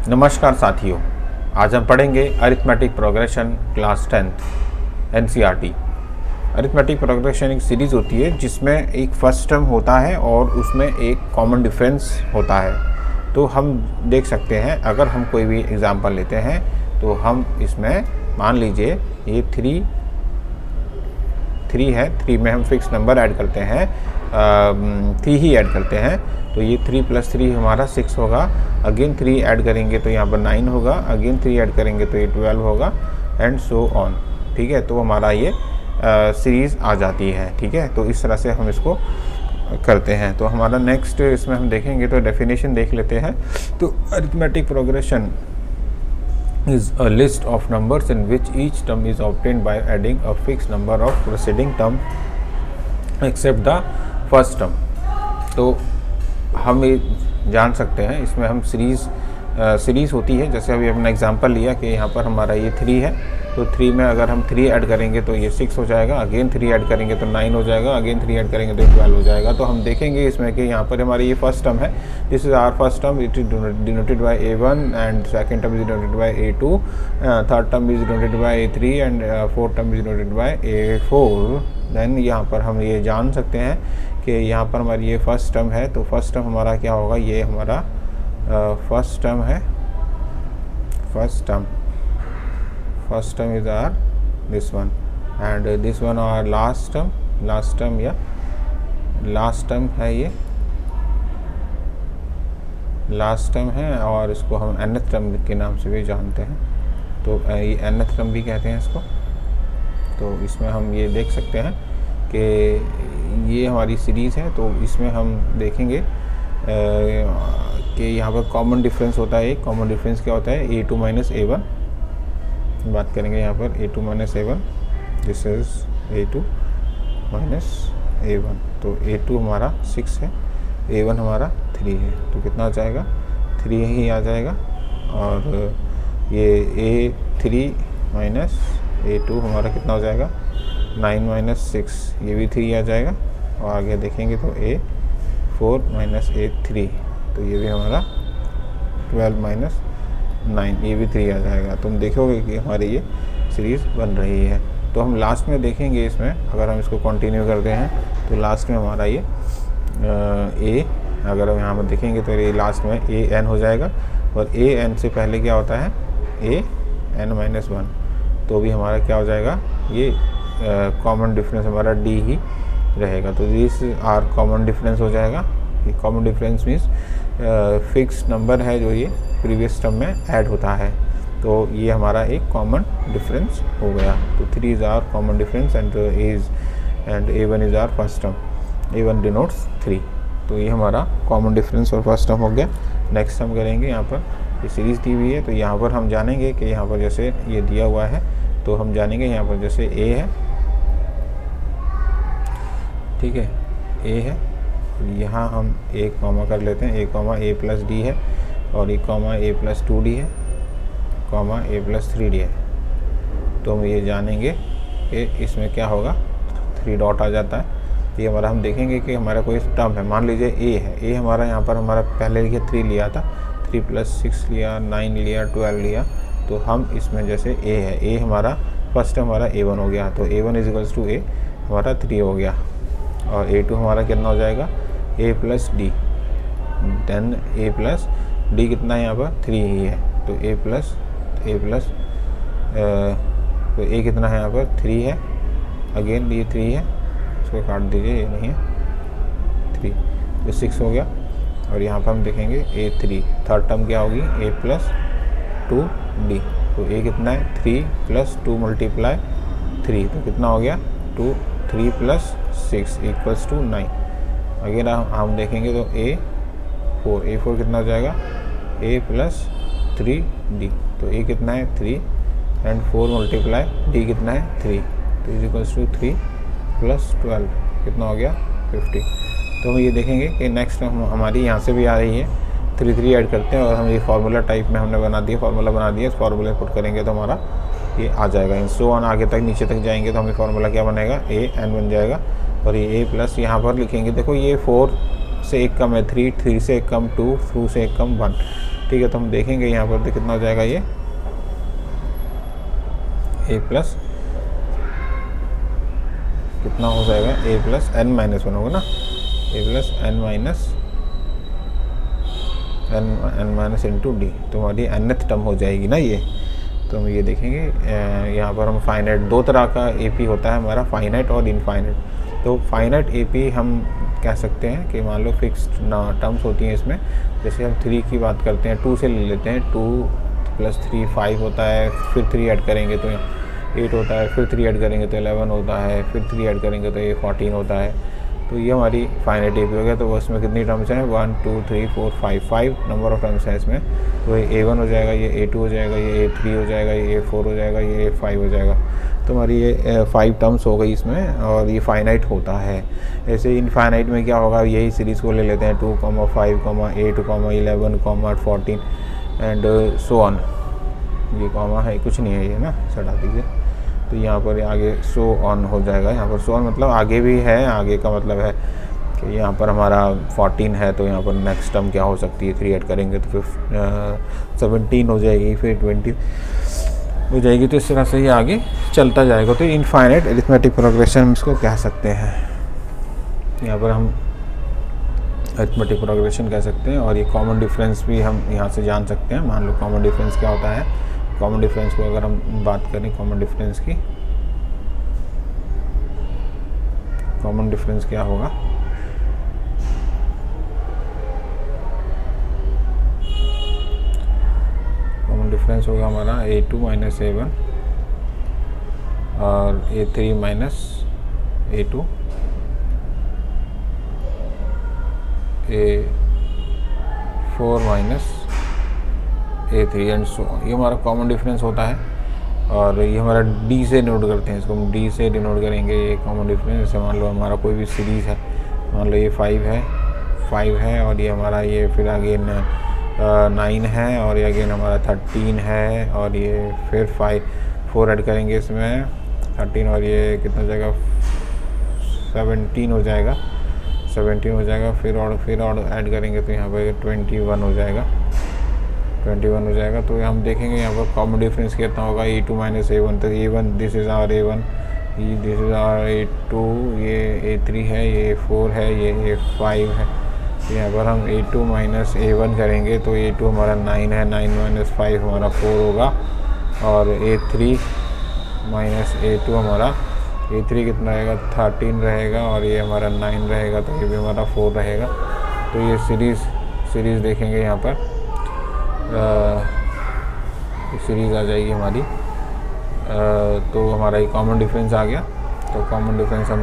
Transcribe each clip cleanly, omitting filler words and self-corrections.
नमस्कार साथियों, आज हम पढ़ेंगे arithmetic progression class 10th NCERT. Arithmetic progression एक सीरीज़ होती है जिसमें एक फर्स्ट टर्म होता है और उसमें एक कॉमन डिफरेंस होता है। तो हम देख सकते हैं, अगर हम कोई भी एग्जांपल लेते हैं तो हम इसमें मान लीजिए ये 3 है, 3 में हम फिक्स नंबर ऐड करते हैं, 3 ही ऐड करते हैं। तो ये 3 + 3 हमारा 6 होगा। अगेन 3 ऐड करेंगे तो यहाँ पर 9 होगा। अगेन 3 ऐड करेंगे तो ये 12 होगा एंड सो ऑन। ठीक है, तो हमारा ये सीरीज़ आ जाती है। ठीक है, तो इस तरह से हम इसको करते हैं। तो हमारा नेक्स्ट इसमें हम देखेंगे तो डेफिनेशन देख लेते हैं। तो arithmetic progression is a list of numbers in which each term is obtained by adding a fixed number of preceding term except the first term। तो हम ये जान सकते हैं, इसमें हम सीरीज़ होती है। जैसे अभी हमने एग्जांपल लिया कि यहाँ पर हमारा ये 3 है, तो 3 में अगर हम 3 ऐड करेंगे तो ये 6 हो जाएगा। अगेन 3 ऐड करेंगे तो 9 हो जाएगा। अगेन 3 ऐड करेंगे तो 12 हो जाएगा। तो हम देखेंगे इसमें कि यहाँ पर हमारी ये फर्स्ट टर्म है, this is our first term, it is denoted by A1 and second term is denoted by A2, third term is denoted by A3 and fourth term is denoted by A4। Then यहाँ पर हम ये जान सकते हैं कि यहाँ पर हमारी ये फर्स्ट टर्म है, तो फर्स्ट टर्म हमारा क्या होगा, ये हमारा फर्स्ट टर्म है। First term is are this one and this one are last term या लास्ट टर्म है, ये लास्ट टर्म है और इसको हम nth टर्म के नाम से भी जानते हैं। तो ये nth टर्म भी कहते हैं इसको। तो इसमें हम ये देख सकते हैं कि ये हमारी सीरीज़ है। तो इसमें हम देखेंगे कि यहाँ पर कॉमन डिफरेंस होता है। कॉमन डिफरेंस क्या होता है, A2 - A1। बात करेंगे यहाँ पर A2 - A1, this is A2 - A1। तो A2 हमारा 6 है, A1 हमारा 3 है। तो कितना आ जाएगा, 3 ही आ जाएगा। और ये A3 - A2 हमारा कितना हो जाएगा, 9 - 6, ये भी 3 आ जाएगा। और आगे देखेंगे तो A4 - A3, तो ये भी हमारा 12 - 9, ये भी 3 आ जाएगा। तुम देखोगे कि हमारी ये सीरीज़ बन रही है। तो हम लास्ट में देखेंगे इसमें, अगर हम इसको कंटिन्यू करते हैं तो लास्ट में हमारा ये अगर हम यहाँ पर देखेंगे तो ये लास्ट में AN हो जाएगा। और AN से पहले क्या होता है, AN - 1, तो भी हमारा क्या हो जाएगा, ये कॉमन डिफरेंस हमारा D ही रहेगा। तो दिस आर कॉमन डिफरेंस हो जाएगा। ये common difference means fix number है जो ये प्रीवियस टर्म में ऐड होता है। तो ये हमारा एक कॉमन डिफरेंस हो गया। तो 3 is our common difference and A1 is our first term. A1 denotes 3। तो ये हमारा कॉमन डिफरेंस और फर्स्ट टर्म हो गया। नेक्स्ट हम करेंगे, यहाँ पर ये सीरीज़ दी हुई है तो यहाँ पर हम जानेंगे कि यहाँ पर जैसे ये दिया हुआ है तो हम जानेंगे यहाँ पर जैसे A है, ठीक है, A है, यहाँ हम एक कॉमा कर लेते हैं, A, A + D है, और एक कॉमा A + 2D है, कॉमा A + 3D है। तो हम ये जानेंगे कि इसमें क्या होगा, 3 डॉट आ जाता है। ये हमारा हम देखेंगे कि हमारा कोई टर्म है, मान लीजिए A है। A हमारा यहाँ पर हमारा पहले लिखिए 3 लिया था, 3 + 6 लिया, 9 लिया, 12 लिया। तो हम इसमें जैसे A है, A हमारा फर्स्ट टर्म हमारा A1 हो गया, तो A1 = A हमारा 3 हो गया। और A2 हमारा कितना हो जाएगा, A + D, then A + D कितना है यहाँ पर 3 ही है। तो A कितना है यहाँ पर 3 है। अगेन ये 3 है, इसको काट दीजिए, ये नहीं है 3, तो 6 हो गया। और यहाँ पर हम देखेंगे A3, थर्ड टर्म क्या होगी, A + 2D। तो A कितना है, 3 + 2 × 3, तो कितना हो गया 2, 3 + 6 = 9। अगर हम देखेंगे तो A4 कितना हो जाएगा, A + 3D। तो A कितना है 3 एंड 4 × D कितना है 3, तो = 3 + 12 कितना हो गया 50। तो हम ये देखेंगे कि नेक्स्ट हमारी यहाँ से भी आ रही है, 3 ऐड करते हैं और हम ये फार्मूला टाइप में हमने बना दिया, फार्मूला बना दिया। इस फार्मूले पुट करेंगे तो हमारा ये आ जाएगा। इन सो ऑन आगे तक नीचे तक जाएंगे तो हमें फार्मूला क्या बनेगा, AN बन जाएगा। और ये A+ यहाँ पर लिखेंगे, देखो ये 4 से 1 कम है 3, 3 से 1 कम 2, 2 से 1 कम 1, ठीक ठीक है, तो हम देखेंगे यहाँ पर तो कितना हो जाएगा ये a प्लस कितना हो जाएगा a प्लस n माइनस 1 होगा ना, a plus n minus into D, तो हमारी nth टर्म हो जाएगी ना ये। तो हम ये देखेंगे यहाँ पर हम फाइनाइट, दो तरह का AP होता है हमारा, फाइनाइट और इनफाइनाइट। तो फाइनाइट AP हम कह सकते हैं कि मान लो फिक्स्ड टर्म्स होती हैं इसमें, जैसे हम 3 की बात करते हैं, 2 से ले लेते हैं, 2 प्लस 3 5 होता है, फिर 3 ऐड करेंगे तो 8 होता है, फिर 3 ऐड करेंगे तो 11 होता है, फिर 3 ऐड करेंगे तो ये 14 होता है। तो ये हमारी फाइनाइट AP हो गया। तो उसमें कितनी टर्म्स हैं, 1 2 3 4 5 नंबर ऑफ टर्म्स हैं इसमें। तो ये A1 हो जाएगा, ये A2 हो जाएगा, ये A3 हो जाएगा, ये A4 हो जाएगा, ये A5 हो जाएगा। तो हमारी ये 5 टर्म्स हो गई इसमें, और ये फाइनाइट होता है। ऐसे इनफाइनाइट में क्या होगा, यही सीरीज़ को ले लेते हैं 2, 5, 8, 11, 14 एंड सो ऑन। ये कॉमा है, कुछ नहीं है ये ना, हटा दीजिए। तो यहाँ पर आगे सो ऑन हो जाएगा। यहाँ पर सो ऑन मतलब आगे भी है, आगे का मतलब है कि यहाँ पर हमारा 14 है, तो यहाँ पर नेक्स्ट टर्म क्या हो सकती है, 3 ऐड करेंगे तो फिर 17 हो जाएगी, फिर 20 हो जाएगी। तो इस तरह से ये आगे चलता जाएगा। तो इनफाइनाइट अरिथमेटिक प्रोग्रेशन हम इसको कह सकते हैं। यहाँ पर हम अरिथमेटिक प्रोग्रेशन कह सकते हैं। और ये कॉमन डिफरेंस भी हम यहाँ से जान सकते हैं। मान लो कॉमन डिफरेंस क्या होता है, कॉमन डिफरेंस को अगर हम बात करें, कॉमन डिफरेंस की, कॉमन डिफरेंस क्या होगा, कॉमन डिफरेंस होगा हमारा A2 माइनस A1 और A3 minus A2, A4 minus A3 and so. ये हमारा कॉमन डिफरेंस होता है। और ये हमारा D से डिनोट करते हैं, इसको हम D से डिनोट करेंगे ये कॉमन डिफरेंस। जैसे मान लो हमारा कोई भी सीरीज़ है, मान लो ये 5 है और ये हमारा ये फिर अगेन 9 है और ये अगेन हमारा 13 है और ये फिर 4 ऐड करेंगे इसमें 13 और ये कितना हो जाएगा 17 हो जाएगा, 17 हो जाएगा। फिर और ऐड करेंगे तो यहाँ पर 21 हो जाएगा, 21 हो जाएगा। तो हम देखेंगे यहाँ पर कॉमन डिफरेंस कितना होगा, A2 माइनस A1। तो A1 this is our A1, this is our A2, ये A3 है, ये A4 है, ये A5 है। तो यहाँ पर हम A2 माइनस A1 करेंगे तो A2 हमारा 9 है, 9 माइनस 5 हमारा 4 होगा। और A3 माइनस A2 हमारा, A3 कितना रहेगा 13 रहेगा और ये हमारा 9 रहेगा, तो ये भी हमारा 4 रहेगा। तो ये सीरीज़ देखेंगे यहाँ पर, सीरीज़ आ जाएगी हमारी। तो हमारा ये कॉमन डिफरेंस आ गया। तो कॉमन डिफरेंस हम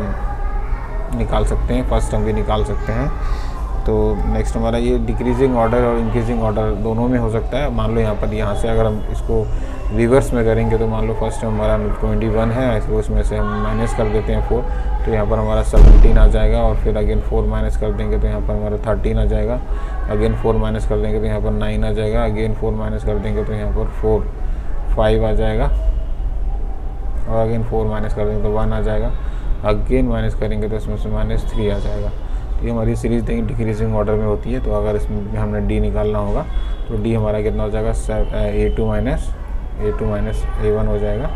निकाल सकते हैं, फर्स्ट टर्म भी निकाल सकते हैं। तो नेक्स्ट हमारा ये डिक्रीजिंग ऑर्डर और इंक्रीजिंग ऑर्डर दोनों में हो सकता है। मान लो यहाँ पर यहाँ से अगर हम इसको रिवर्स में करेंगे तो मान लो फर्स्ट टर्म हमारा 21 है, तो उसमें से हम माइनस कर देते हैं 4, तो यहाँ पर हमारा 17 आ जाएगा। और फिर अगेन 4 माइनस कर देंगे तो यहाँ पर हमारा 13 आ जाएगा। अगेन 4 माइनस कर देंगे तो यहाँ पर 9 आ जाएगा। अगेन 4 माइनस कर देंगे तो यहाँ पर 5 आ जाएगा। और अगेन 4 माइनस कर देंगे तो 1 आ जाएगा। अगेन माइनस करेंगे तो इसमें से -3 आ जाएगा। तो ये हमारी सीरीज़ देखिए डिक्रीजिंग ऑर्डर में होती है। तो अगर इसमें हमने D निकालना होगा तो D हमारा कितना हो जाएगा, A2 माइनस A1 हो जाएगा।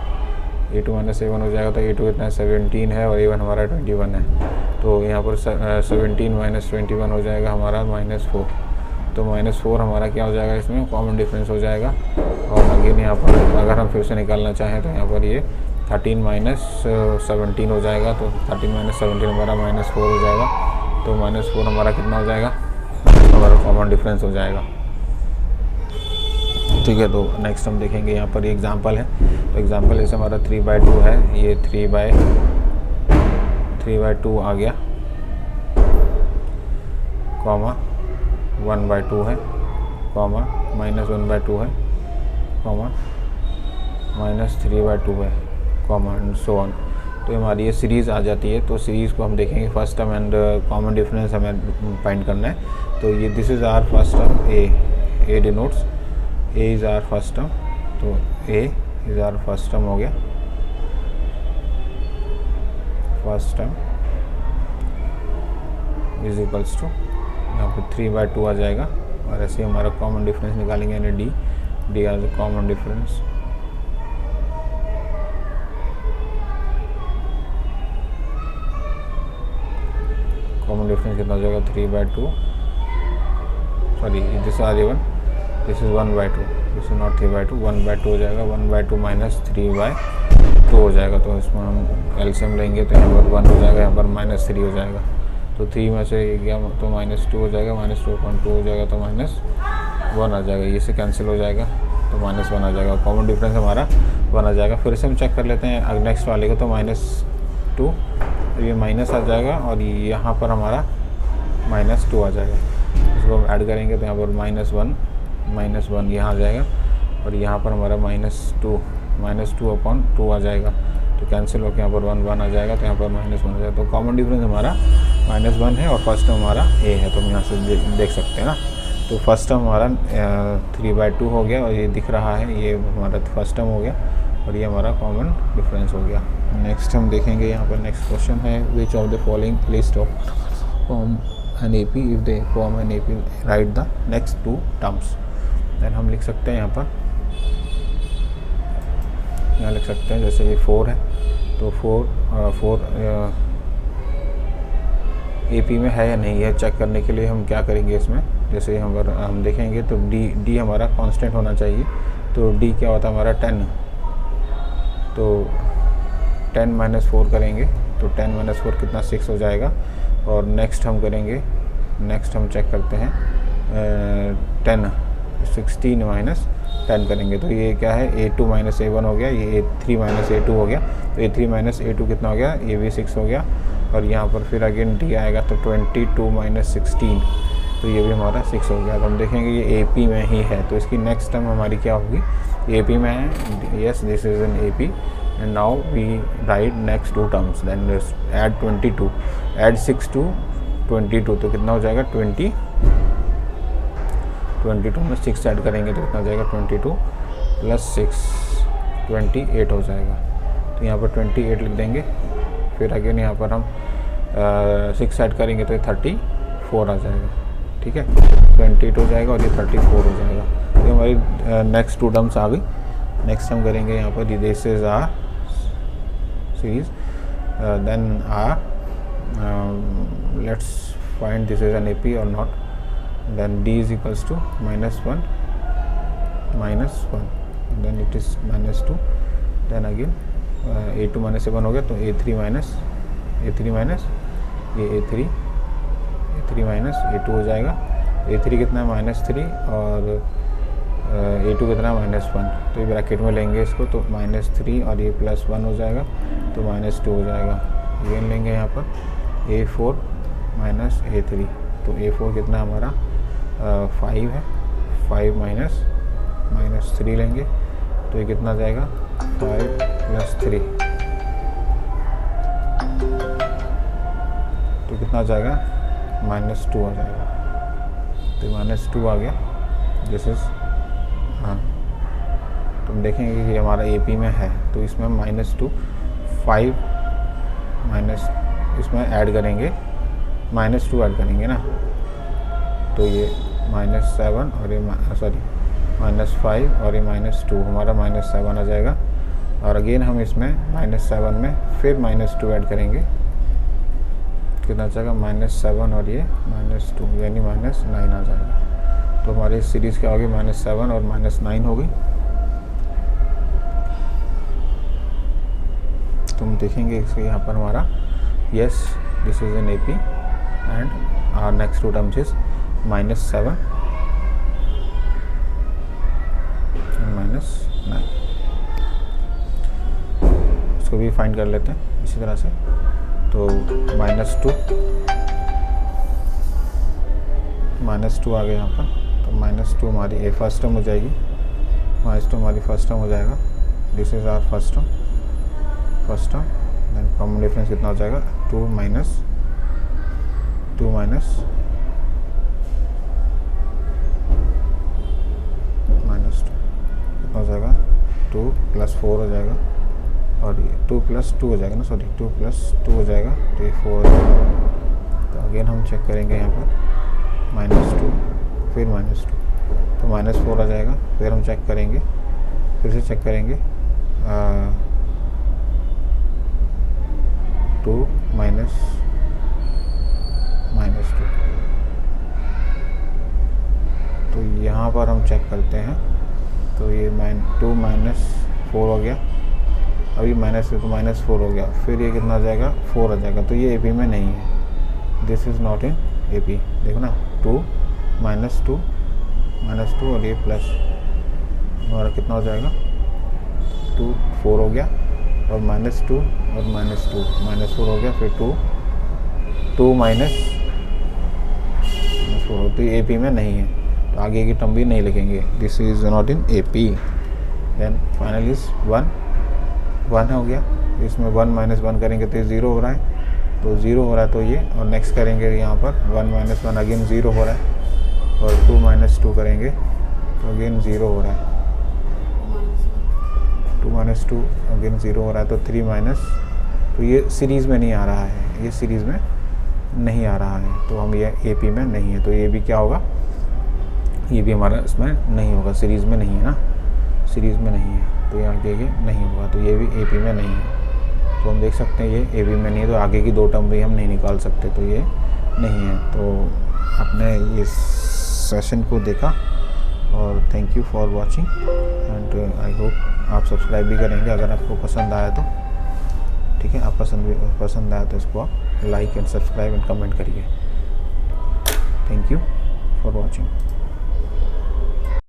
A2 माइनस A1 हो जाएगा। तो A2 कितना है 17 है और A1 हमारा 21 है। तो यहाँ पर 17 माइनस 21 हो जाएगा हमारा -4। तो -4 हमारा क्या हो जाएगा, इसमें कॉमन डिफरेंस हो जाएगा। और अगेन यहाँ पर अगर हम फिर से निकालना चाहें तो यहाँ पर ये 13 माइनस 17 हो जाएगा। तो 13 माइनस 17 हमारा -4 हो जाएगा। तो -4 हमारा कितना हो जाएगा, हमारा कॉमन डिफरेंस हो जाएगा। ठीक है, तो नेक्स्ट हम देखेंगे यहाँ पर ये एग्जांपल है। तो एग्जांपल जैसे हमारा 3/2 है, ये 3/2 आ गया, कॉमा 1/2 है, कॉमा -1/2 है, कॉमा -3/2 है, कॉमा एंड सो ऑन। तो हमारी ये सीरीज़ आ जाती है। तो सीरीज़ को हम देखेंगे first term and common difference हमें फाइंड करना है। तो ये this is our first term, A denotes, A is our first term. तो A is our first term हो गया, first term is equals to यहाँ पर 3/2 आ जाएगा, और ऐसे ही हमारा कॉमन डिफरेंस निकालेंगे, यानी D are the common difference. Common difference कितना हो जाएगा 3/2, sorry this are even, this is 1/2, this is not 3/2, 1/2 हो जाएगा, 1/2 माइनस 3/2 हो जाएगा। तो इसमें हम एलसीएम लेंगे तो यहाँ पर 1 हो जाएगा, यहाँ पर -3 हो जाएगा। तो 3 में से गया तो -2 हो जाएगा, -2.2 हो जाएगा तो -1 आ जाएगा, ये से कैंसिल हो जाएगा तो -1 आ जाएगा। कॉमन डिफरेंस हमारा 1 आ जाएगा। फिर से हम चेक कर लेते हैं नेक्स्ट वाले को, तो -2, तो ये माइनस आ जाएगा और यहाँ पर हमारा -2 आ जाएगा। इसको हम ऐड करेंगे तो यहाँ पर -1 यहाँ आ जाएगा और यहाँ पर हमारा -2/2 आ जाएगा। तो कैंसिल होकर यहाँ पर 1 आ जाएगा, तो यहाँ पर -1 आ जाएगा। तो कॉमन डिफरेंस हमारा -1 है और फर्स्ट टर्म हमारा ए है, तो हम यहाँ से देख सकते हैं ना। तो फर्स्ट टर्म हमारा 3/2 हो गया और ये दिख रहा है, ये हमारा फर्स्ट टर्म हो गया और ये हमारा कॉमन डिफरेंस हो गया। नेक्स्ट हम देखेंगे यहाँ पर नेक्स्ट क्वेश्चन है, which of the following list of form an AP, if they form an AP write the next 2 terms. Then हम लिख सकते हैं यहाँ लिख सकते हैं, जैसे ये 4 है तो 4 AP में है या नहीं है चेक करने के लिए हम क्या करेंगे इसमें, जैसे हम देखेंगे तो D हमारा कांस्टेंट होना चाहिए। तो D क्या होता है हमारा 10, तो 10 - 4 करेंगे तो 10 - 4 कितना 6 हो जाएगा। और नेक्स्ट हम चेक करते हैं 16 - 10 करेंगे तो ये क्या है A2 - A1 हो गया, ये A3 - A2 हो गया। तो A3 - A2 कितना हो गया, ये भी 6 हो गया। और यहाँ पर फिर अगेन D आएगा तो 22 - 16, तो ये भी हमारा 6 हो गया। तो हम देखेंगे ये AP में ही है, तो इसकी नेक्स्ट टर्म हमारी क्या होगी, AP में है, yes this is an AP। And now we write next 2 terms, then add 22, add 6 to 22, तो कितना हो जाएगा 22 में 6 ऐड करेंगे तो कितना हो जाएगा 22 + 6 28 हो जाएगा। तो यहाँ पर 28 लिख देंगे। फिर अगेन यहाँ पर हम 6 ऐड करेंगे तो 34 आ जाएगा, ठीक है। 28 हो जाएगा और ये 34 हो जाएगा। तो हमारी नेक्स्ट 2 टर्म्स आ गई। नेक्स्ट हम करेंगे यहाँ पर this is are series, then are let's find this is an AP or not. Then D is equals to -1, then it is -2, then again A2 - A1 हो गया तो A3 minus ये A3 - A2 हो जाएगा। A3 कितना है -3 और A2 कितना है -1, तो ये ब्रैकेट में लेंगे इसको तो -3 और ये +1 हो जाएगा तो -2 हो जाएगा। ये लेंगे यहाँ पर A4 - A3, तो A4 कितना हमारा 5 है, 5 - 3 लेंगे तो ये कितना जाएगा 5 + 3, तो कितना जाएगा -2 आ जाएगा। तो -2 आ गया, दिस इज हाँ। तो हम देखेंगे कि हमारा AP में है तो इसमें -2 5 माइनस इसमें ऐड करेंगे -2 ऐड करेंगे ना, तो ये -7 और ये -5 और ये -2 हमारा -7 आ जाएगा। और अगेन हम इसमें -7 में फिर -2 ऐड करेंगे, कितना जाएगा -7 और ये -2 यानी -9 आ जाएगा। तो हमारी सीरीज़ क्या होगी -7 और -9 हो गई। तो हम देखेंगे इसके यहाँ पर हमारा yes this is an AP and our next 2 terms is -7 and -9। इसको भी फाइंड कर लेते हैं इसी तरह से। तो -2 आ गया यहाँ पर, तो -2 हमारी फर्स्ट टर्म हो जाएगी, -2 हमारी फर्स्ट टर्म हो जाएगा। This is our first term, then common difference कितना हो जाएगा 2 minus -2 कितना हो जाएगा 2 + 4 हो जाएगा और ये 2 + 2 हो जाएगा ना, सॉरी 2 + 2 हो जाएगा तो ये 4 हो जाएगा। तो अगेन हम चेक करेंगे यहाँ पर -2 फिर -2, तो -4 आ जाएगा। फिर हम चेक करेंगे, फिर से चेक करेंगे 2 -2, तो यहाँ पर हम चेक करते हैं, तो ये 2 -4 हो गया, अभी माइनस है तो -4 हो गया, फिर ये कितना आ जाएगा 4 आ जाएगा, तो ये ए पी में नहीं है, this is not in A P. देखो ना 2 -2 और ये प्लस हमारा कितना हो जाएगा 2 4 हो गया, और -2 और -4 हो गया, फिर 2 -4, तो ये ए पी में नहीं है, तो आगे की टर्म भी नहीं लिखेंगे, this is not in A P. Then final is 1 हो गया, इसमें 1 - 1 करेंगे तो ये 0 हो रहा है, तो 0 हो रहा है, तो ये और नेक्स्ट करेंगे यहाँ पर 1 - 1 अगेन 0 हो रहा है, और 2 - 2 करेंगे तो अगेन 0 हो रहा है, 2 - 2 अगेन 0 हो रहा है, तो 3 माइनस, तो ये सीरीज़ में नहीं आ रहा है, ये सीरीज़ में नहीं आ रहा है, तो हम ये ए पी में नहीं है, तो ये भी क्या होगा, ये भी हमारा इसमें नहीं होगा, सीरीज़ में नहीं है ना, सीरीज़ में नहीं है, तो यहाँ आगे ये नहीं होगा, तो ये भी ए पी में नहीं है। तो हम देख सकते हैं ये ए पी में नहीं है, तो आगे की 2 टर्म भी हम नहीं निकाल सकते, तो ये नहीं है। तो आपने ये सेशन को देखा, और thank you for watching, and I hope आप सब्सक्राइब भी करेंगे अगर आपको पसंद आया तो, ठीक है। आप पसंद आया तो इसको आप like and subscribe and comment करिए। Thank you for watching.